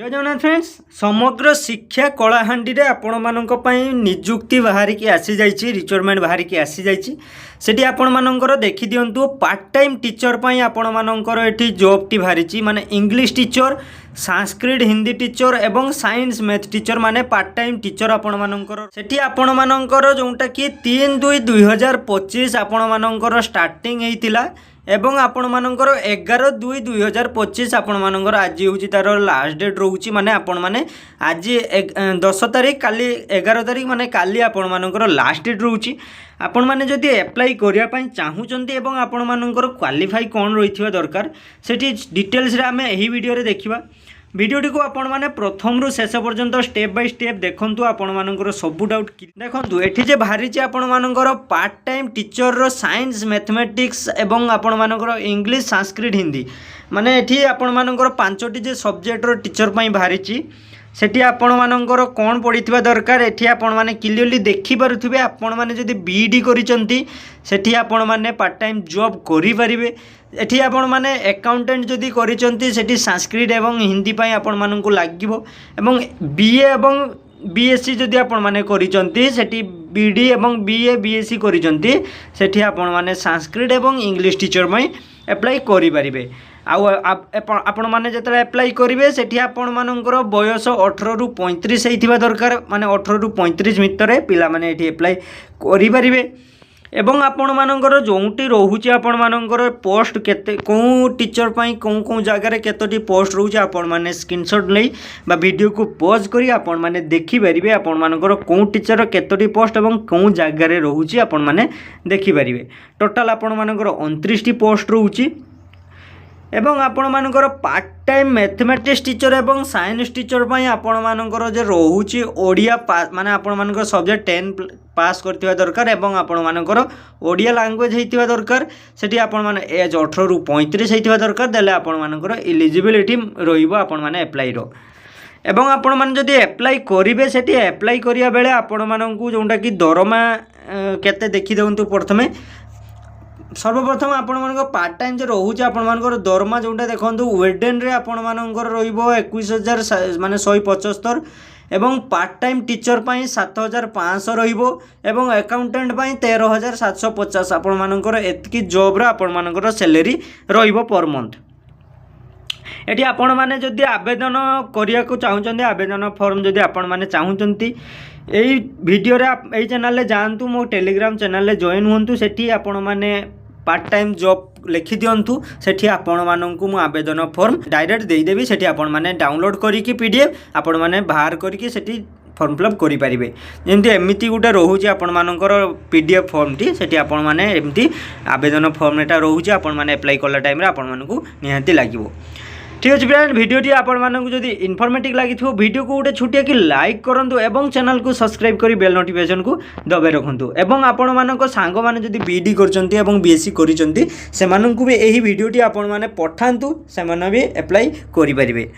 जय जगन्नाथ फ्रेंड्स समग्र शिक्षा कलाहांडी रे आपण मानक पई नियुक्ति बाहरी की आसी जाइछि रिक्वायरमेंट बाहरी की आसी जाइछि सेठी आपण मानकर देखि दियंतु पार्ट टाइम टीचर पई आपण मानकर एठी जॉब टी बाहरीछि माने English teacher Sanskrit Hindi teacher एवं साइंस मैथ टीचर माने पार्ट टाइम टीचर आपण मानकर सेठी आपण मानकर जोंटा कि 3/2/2025 आपण मानकर स्टार्टिंग हेतिला एवं आपण मानकर 11/2/2025 आपण मानकर आज होची तार लास्ट डेट रोची माने आपण माने आज 10 तारीख काली 11 तारीख माने काली आपण मानकर लास्ट डेट रोची आपण माने जदि अप्लाई करिया पई चाहूचंती एवं आपण मानकर क्वालिफाई कोन रहिथिबा दरकार सेठी डिटेल्स रे हमें एही वीडियो रे देखिबा वीडियोटी को आपण माने प्रथम रु शेष पर्यंत स्टेप बाय स्टेप देखंतु आपण मानकर सब डाउट देखंतु एठी जे भारी जे आपण मानकर पार्ट टाइम टीचर रो साइंस मैथमेटिक्स एवं आपण मानकर इंग्लिश संस्कृत हिंदी माने एठी आपण मानकर पांचटी जे सब्जेक्ट रो टीचर पई भारी ची सेठी आपण मानकर कोन पढिथिबा दरकार एठी आपण माने क्लियरली देखि पारुथिबे आपण माने जदि बीडी करिसंती सेठी आपण माने पार्ट टाइम जॉब करि परिबे एठी आपण माने अकाउंटेंट जदि करिसंती सेठी संस्कृत एवं हिंदी पई आपण मानकु लागिबो एवं बीए एवं बीएससी जदि आपण माने करिसंती सेठी बीडी एवं बीए बीएससी करिसंती सेठी आपण माने संस्कृत एवं इंग्लिश टीचर पई अप्लाई करि परिबे आपण माने जतले अप्लाई करिवे सेठी आपण मानकर बयस 18 रु 35 हेतिबा दरकार माने 18 रु 35 भितरे पिला माने एठी अप्लाई करि परिवे एवं आपण मानकर जोंटी रहूची आपण मानकर पोस्ट केते को टीचर पई को जगह रे केतोटी पोस्ट रहूची आपण माने स्क्रीनशॉट नै बा वीडियो को पॉज करी आपण माने देखि परिवे आपण मानकर को टीचर केतोटी पोस्ट एवं को जगह रे रहूची आपण माने देखि परिवे टोटल आपण मानकर 29 टी पोस्ट रहूची एवं आपण मानकर पार्ट टाइम मैथमेटिक्स टीचर एवं साइंस टीचर पई आपण मानकर जे रहूची ओडिया माने आपण मानकर सब्जेक्ट 10 पास करथिबा दरकार एवं आपण मानकर ओडिया लैंग्वेज हेतिबा दरकार सेठी आपण माने एज 18 रु 35 हेतिबा दरकार देले आपण मानकर एलिजिबिलिटी रहिबो आपण माने अप्लाई रो एवं आपण माने जदि अप्लाई करिवे सेठी अप्लाई करिया बेले आपण मानकु जोंटा कि दरमा केते देखि देउंतु प्रथमे सर्वप्रथम आपण मानकर पार्ट टाइम जो रोचे आपण मानकर दरमा जोटा देखो वेडेन रे आपण मानकर रहिबो 21,000 माने 175 एवं पार्ट टाइम टीचर पई 7,500 रहिबो एवं अकाउंटेंट पई 13,750 आपण मानकर एतकी जॉब रा आपण मानकर सैलरी रहिबो पर मंथ एटी आपण माने जदि आवेदन करिया को चाहुचंदी आवेदन फॉर्म जदि आपण माने चाहुचंती एई वीडियो रे एई चैनल ले जानतु मो टेलीग्राम चैनल ले जॉइन होंतु सेठी आपण माने पार्ट टाइम जॉब लिखि दियंतु सेठी आपण माननकु मु आवेदन फॉर्म डायरेक्ट देई देबी सेठी आपण माने डाउनलोड करी की पीडीएफ आपण माने बाहर करी की सेठी फॉर्म फिलअप करि परिबे जेमति एमिति गुटे रहूची आपण मानकर पीडीएफ फॉर्म टी सेठी आपण माने एमिति आवेदन फॉर्म एटा रहूची आपण माने अप्लाई करला टाइम रे आपण मानकु निहांती लागिवो ठीक अच्छे फ्रेंड वीडियोटी आपण मानकु जदि इनफॉर्मेटिव लागि थो वीडियो को गोटे छुटिया कि लाइक करंतु एवं चैनल को सब्सक्राइब करी बेल नोटिफिकेशन को दबे रखंतु एवं आपण मानक सांग माने जदि बीडी करचंती एवं बीएससी करिचंती से मानकु भी एही वीडियोटी आपण माने पठांतु से माने भी अप्लाई करि परिबे।